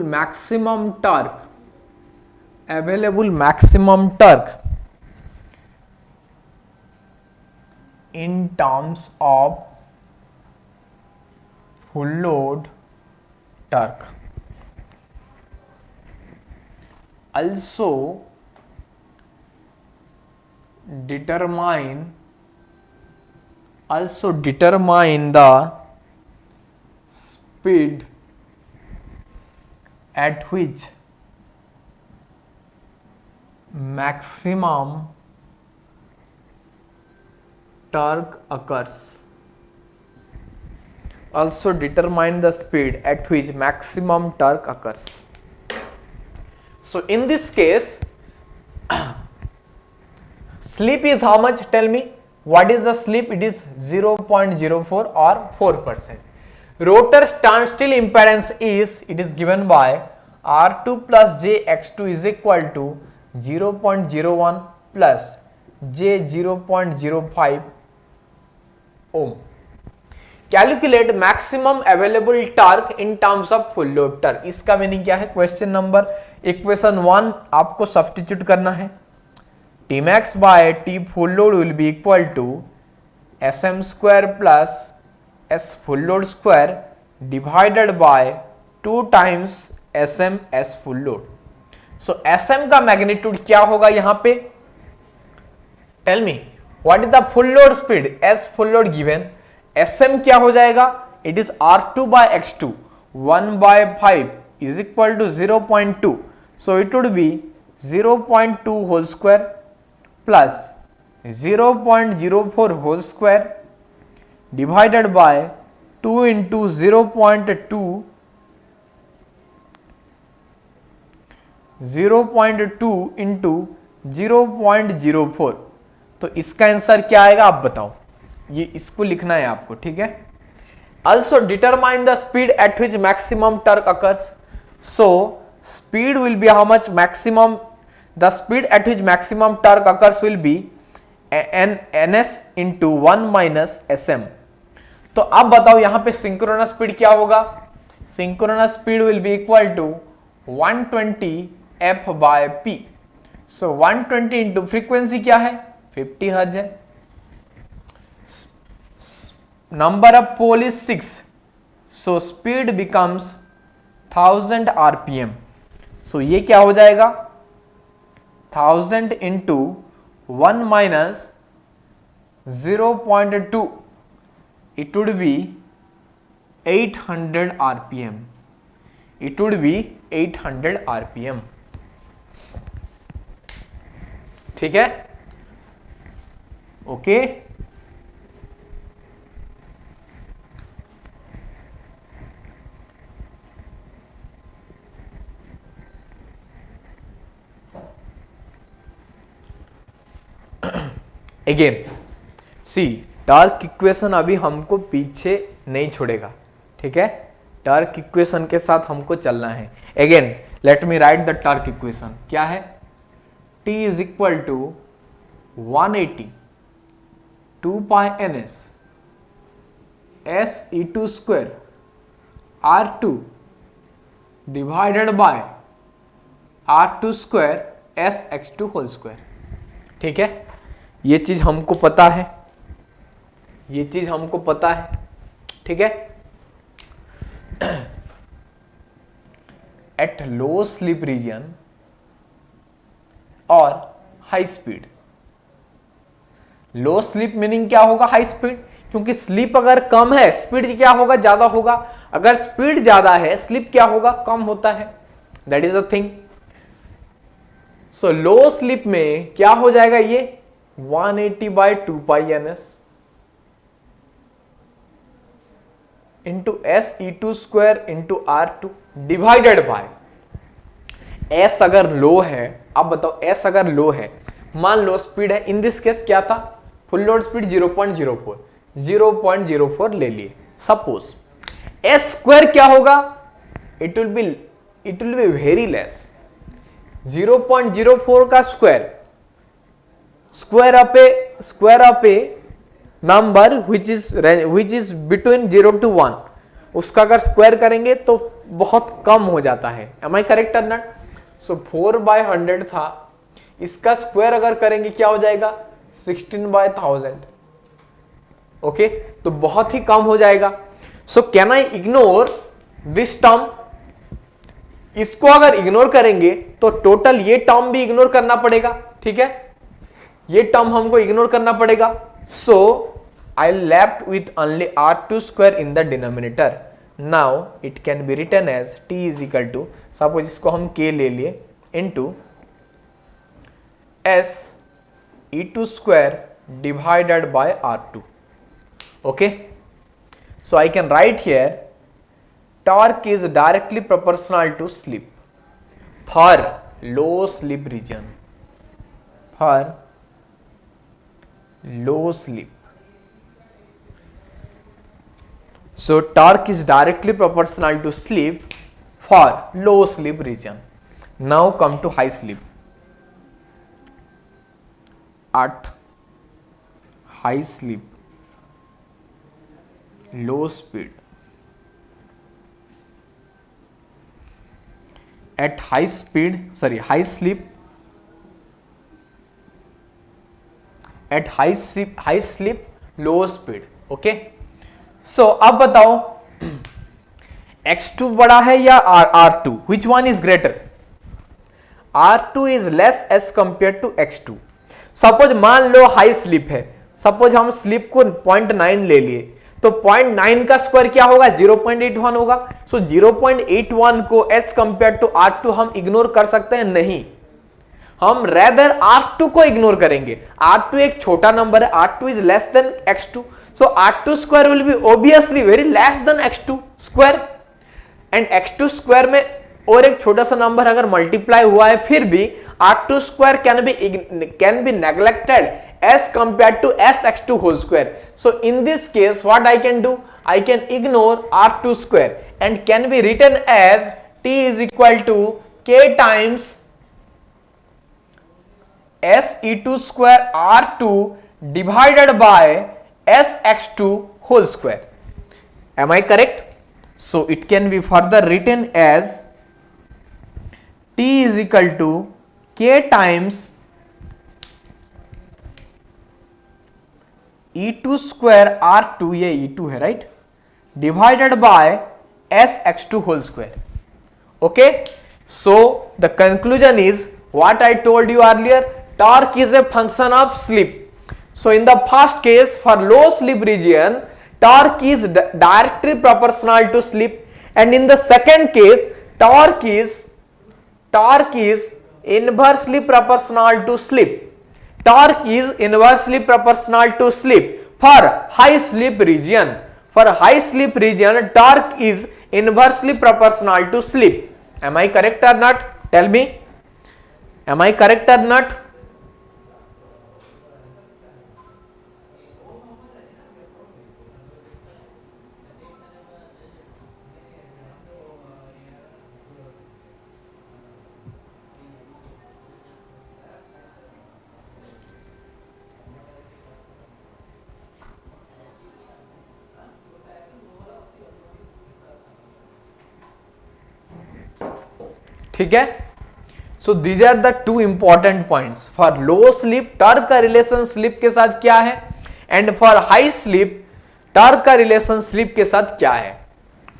maximum torque. Available maximum torque in terms of full load torque. Also determine the speed at which maximum torque occurs. Also determine the speed at which maximum torque occurs. So in this case, slip is how much? Tell me, what is the slip? It is 0.04 or 4%. Rotor standstill impedance is, it is given by R2 plus jX2 is equal to 0.01 plus J 0.05 ohm. Calculate maximum available torque in terms of full load torque. इसका मीनिंग क्या है? क्वेश्चन नंबर इक्वेशन 1 आपको सब्स्टिट्यूट करना है. Tmax by T full load will be equal to Sm square plus S full load square divided by 2 times Sm S full load. So Sm का मैग्नीट्यूड क्या होगा यहाँ पे? Tell me, what is the full load speed? S full load given. Sm क्या हो जाएगा? It is R2 by X2. 1 by 5 is equal to 0.2. So it would be 0.2 whole square plus 0.04 whole square divided by 2 into 0.2 into 0.04. तो इसका आंसर क्या आएगा आप बताओ, ये इसको लिखना है आपको, ठीक है. Also determine the speed at which maximum torque occurs. So speed will be how much? Maximum, the speed at which maximum torque occurs will be ns into 1 minus sm. तो अब बताओ यहाँ पे सिंक्रोनस स्पीड क्या होगा? Synchronous speed will be equal to 120 f by p. So 120 into frequency क्या है? 50 हर्ट्ज है. Number of pole is 6, so speed becomes 1000 rpm. So ये क्या हो जाएगा? 1000 into 1 minus 0.2, it would be 800 rpm. It would be 800 rpm. ठीक है, ओके. अगेन सी, टॉर्क इक्वेशन अभी हमको पीछे नहीं छोड़ेगा, ठीक है. टॉर्क इक्वेशन के साथ हमको चलना है. Again let me write the torque equation. क्या है? T is equal to 180 2 pi ns SE2 square R2 divided by R2 square SX2 whole square. ठीक है, ये चीज हमको पता है. ये चीज हमको पता है, ठीक है। एट लो स्लीप रीजन और हाई स्पीड। लो स्लीप मीनिंग क्या होगा? हाई स्पीड, क्योंकि स्लीप अगर कम है स्पीड क्या होगा? ज्यादा होगा। अगर स्पीड ज्यादा है स्लीप क्या होगा? कम होता है। That is a thing. So low sleep में क्या हो जाएगा? ये 180/2π ns into SE2² into R2 divided bye S अगर लो है। अब बताओ S अगर लो है, मान लो स्पीड है, इन दिस केस क्या था? फुल लोड स्पीड 0.04 ले लिए। सपोज S² क्या होगा? It will be very less. 0.04 का square up A number which is between 0 to 1, उसका अगर स्क्वायर करेंगे तो बहुत कम हो जाता है। एम आई करेक्ट और नॉट? सो 4/100 था, इसका स्क्वायर अगर करेंगे क्या हो जाएगा? 16/1000। ओके, तो बहुत ही कम हो जाएगा। So can I ignore this term? इसको अगर इग्नोर करेंगे तो टोटल ये टर्म भी इग्नोर करना पड़ेगा, ठीक है। ये टर्म हमको इग्नोर करना पड़ेगा। So I left with only R2² in the denominator. Now it can be written as T is equal to, suppose इसको हम K ले लिए, into SE2² divided by R2. Okay, so I can write here torque is directly proportional to sleep for low sleep region. For low sleep, so torque is directly proportional to sleep for low sleep region. Now come to high sleep. At high sleep, low speed. At high speed, high sleep. At high sleep, low speed. Okay. So अब बताओ x2 बड़ा है या R2? Which one is greater? R2 is less as compared to x2. Suppose मान लो हाई स्लिप है, सपोज हम स्लिप को 0.9 ले लिए, तो 0.9 का स्क्वायर क्या होगा? 0.81 होगा। सो 0.81 को एज कंपेयर टू R2 हम इग्नोर कर सकते हैं? नहीं, हम रेदर R2 को इग्नोर करेंगे। R2 एक छोटा नंबर है, R2 is less than x2, so R2² will be obviously very less than x2², and x2² में और एक छोटा सा नंबर अगर मल्टीप्लाई हुआ है फिर भी R2² can be neglected as compared to SX2². So in this case what I can do? I can ignore R2² and can be written as T is equal to K times SE2² R2 divided by SX2². Am I correct? So it can be further written as T is equal to K times E2² R2, ये E2 है right, divided bye SX2². Okay, so the conclusion is what I told you earlier, torque is a function of sleep. So in the first case for low sleep region, torque is directly proportional to sleep, and in the second case torque is inversely proportional to sleep. Torque is inversely proportional to sleep for high sleep region. For high sleep region, torque is inversely proportional to sleep. Am I correct or not? Tell me. Am I correct or not? ठीक है। So these are the two important points for low slip. Torque का रिलेशन स्लीप के साथ क्या है, and for high slip torque का रिलेशन स्लीप के साथ क्या है.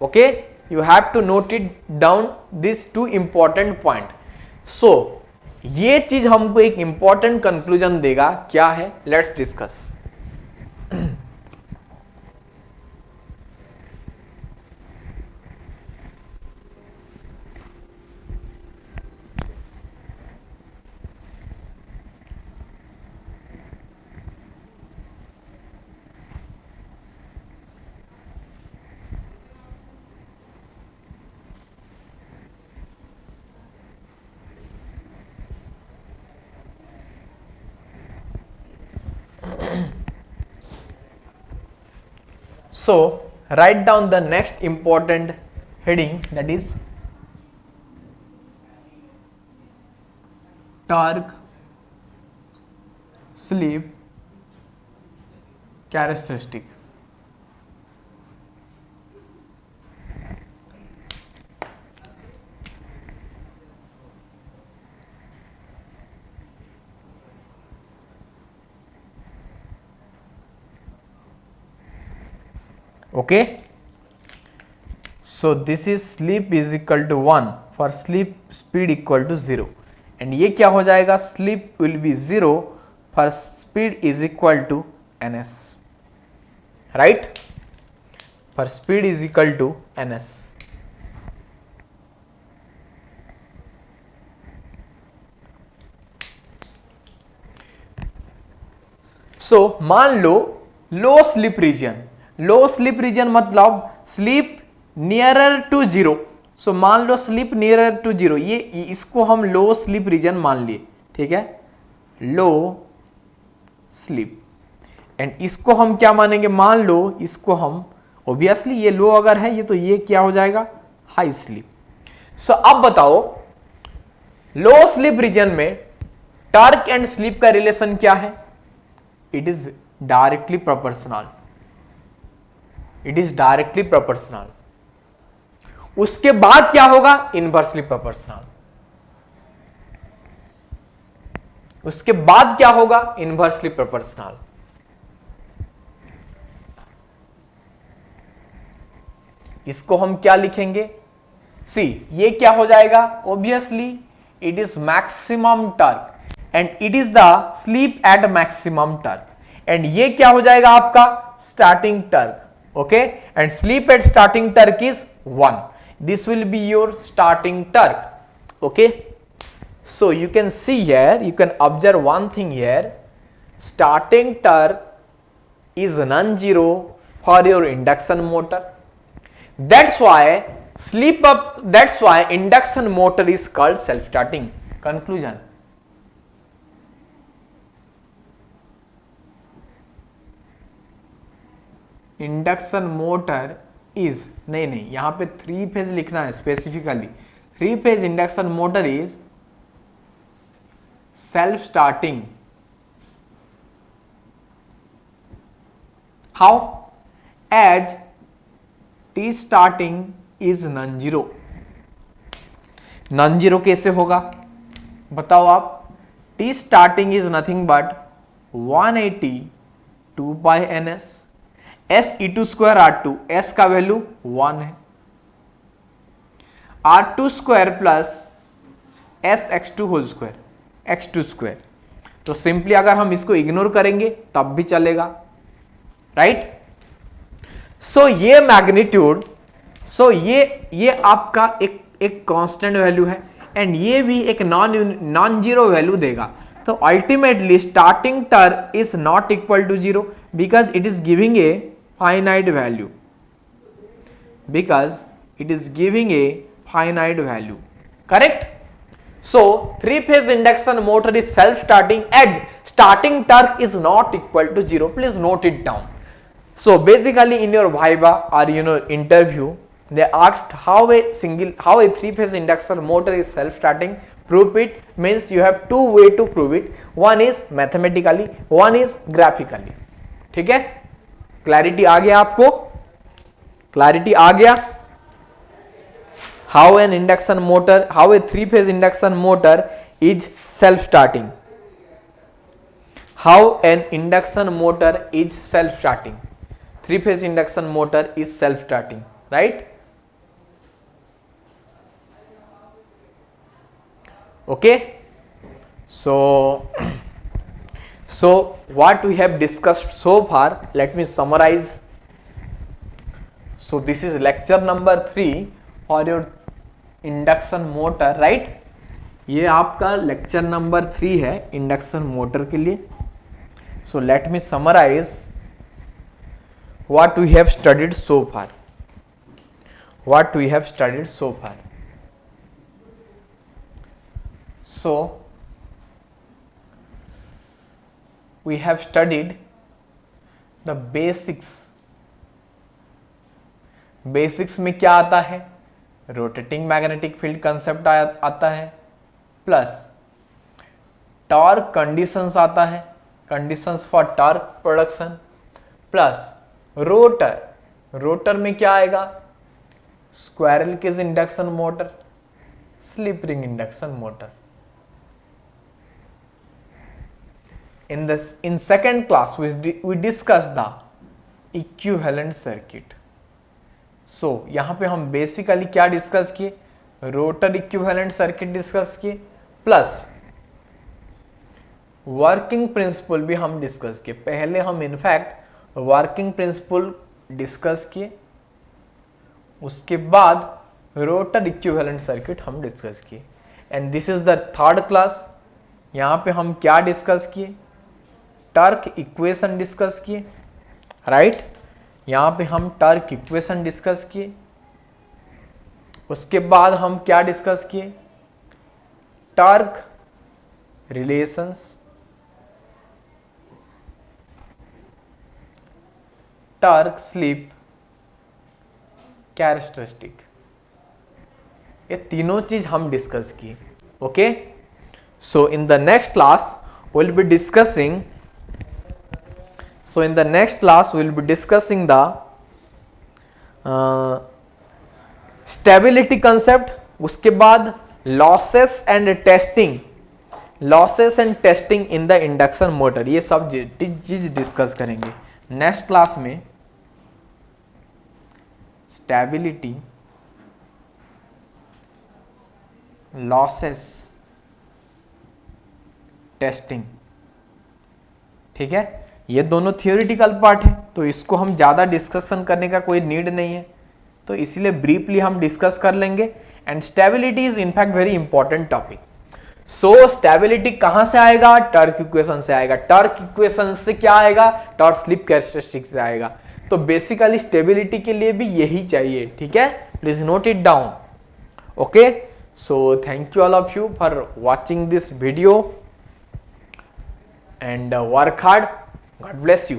Okay, you have to note it down this two important point. So ये चीज हमको एक इंपॉर्टेंट कंक्लूजन देगा. क्या है, let's discuss. So write down the next important heading, that is torque sleep characteristic. Okay, so this is sleep is equal to 1 for sleep speed equal to 0, and ये क्या हो जाएगा, sleep will be 0 for speed is equal to ns, right? For speed is equal to ns. So मान लो लो स्लीप रीजन, लो स्लीप रीजन मतलब स्लीप नियरर टू जीरो. सो मान लो स्लीप नियरर टू जीरो, ये इसको हम लो स्लीप रीजन मान लिए, ठीक है, लो स्लीप. एंड इसको हम क्या मानेंगे, मान लो इसको हम ऑब्वियसली ये लो अगर है ये तो ये क्या हो जाएगा, हाई स्लीप. सो अब बताओ लो स्लीप रीजन में टॉर्क एंड स्लीप का रिलेशन क्या है, it is directly proportional. It is directly proportional. उसके बाद क्या होगा, इनवर्सली प्रोपोर्शनल. उसके बाद क्या होगा, इनवर्सली प्रोपोर्शनल. इसको हम क्या लिखेंगे, सी ये क्या हो जाएगा, obviously it is maximum torque and it is the sleep at maximum torque. And ये क्या हो जाएगा आपका starting torque. Okay, and sleep at starting torque is 1. This will be your starting torque. Okay, so you can see here, you can observe one thing here, starting torque is non-zero for your induction motor. That's why induction motor is called self-starting. Conclusion. Induction motor is, नहीं यहां पे 3 फेज लिखना है specifically. 3 phase induction motor is self starting. How, as T starting is non zero. Non zero कैसे होगा बताओ आप, T starting is nothing but 180 2 pi ns S E two square R two, S का वैल्यू 1 है, R two square plus S X two whole square, X two square. तो सिंपली अगर हम इसको इग्नोर करेंगे तब भी चलेगा, राइट. सो ये मैग्नीट्यूड, सो ये आपका एक कांस्टेंट वैल्यू है एंड ये भी एक नॉन जीरो वैल्यू देगा. तो ultimately starting term is not equal to zero because it is giving a finite value, because it is giving a finite value, correct. So 3 phase induction motor is self starting as starting torque is not equal to 0. Please note it down. So basically in your viva or interview they asked how a 3 phase induction motor is self starting. Prove it, means you have 2 way to prove it. One is mathematically, one is graphically. ठीक है, क्लैरिटी आ गया आपको, क्लैरिटी आ गया. How an induction motor, how a 3 phase induction motor is self starting. how an induction motor is self starting. Three phase induction motor is self starting, right? Okay, so what we have discussed so far, let me summarize. So this is lecture number 3 for your induction motor, right? ये आपका लेक्चर नंबर 3 है इंडक्शन मोटर के लिए. So let me summarize what we have studied so far. What we have studied so far. So we have studied the basics. Basics में क्या आता है? रोटेटिंग मैग्नेटिक फील्ड कंसेप्ट आता है, प्लस टॉर्क कंडीशंस आता है, conditions for torque production, plus rotor में क्या आएगा? Squirrel cage induction motor, slip ring induction motor. In second class we discussed the equivalent circuit. So यहाँ पे हम बेसिकली क्या डिस्कस किए? रोटर इक्विवेलेंट सर्किट डिस्कस किए, प्लस वर्किंग प्रिंसिपल भी हम डिस्कस किए. पहले हम इनफैक्ट वर्किंग प्रिंसिपल डिस्कस किए, उसके बाद रोटर इक्विवेलेंट सर्किट हम डिस्कस किए. And this is the third class. यहाँ पे हम क्या डिस्कस किए? टॉर्क इक्वेशन डिस्कस किए, राइट? यहाँ पे हम टॉर्क इक्वेशन डिस्कस किए. उसके बाद हम क्या डिस्कस किए? Torque relations, torque slip characteristic, ये तीनों चीज हम डिस्कस किए. Okay, so in the next class will be discussing the stability concept. उसके बाद losses and testing in the induction motor. ये सब चीज डिस्कस करेंगे नेक्स्ट क्लास में. स्टेबिलिटी, लॉसेस, टेस्टिंग, ठीक है? ये दोनों थियोरिटिकल पार्ट है, तो इसको हम ज़्यादा डिस्कशन करने का कोई नीड नहीं है, तो इसलिए ब्रीफली हम डिस्कस कर लेंगे. And stability is in fact very important topic. So stability कहाँ से आएगा? टॉर्क इक्वेशन से आएगा. टॉर्क इक्वेशन से क्या आएगा? टॉर्क स्लिप कैरेक्टरिस्टिक से आएगा. तो बेसिकली स्टेबिलिटी के लिए भी यही चाहिए, ठीक है? Please note it down. Okay, so thank you all of you for watching this video and work hard. God bless you.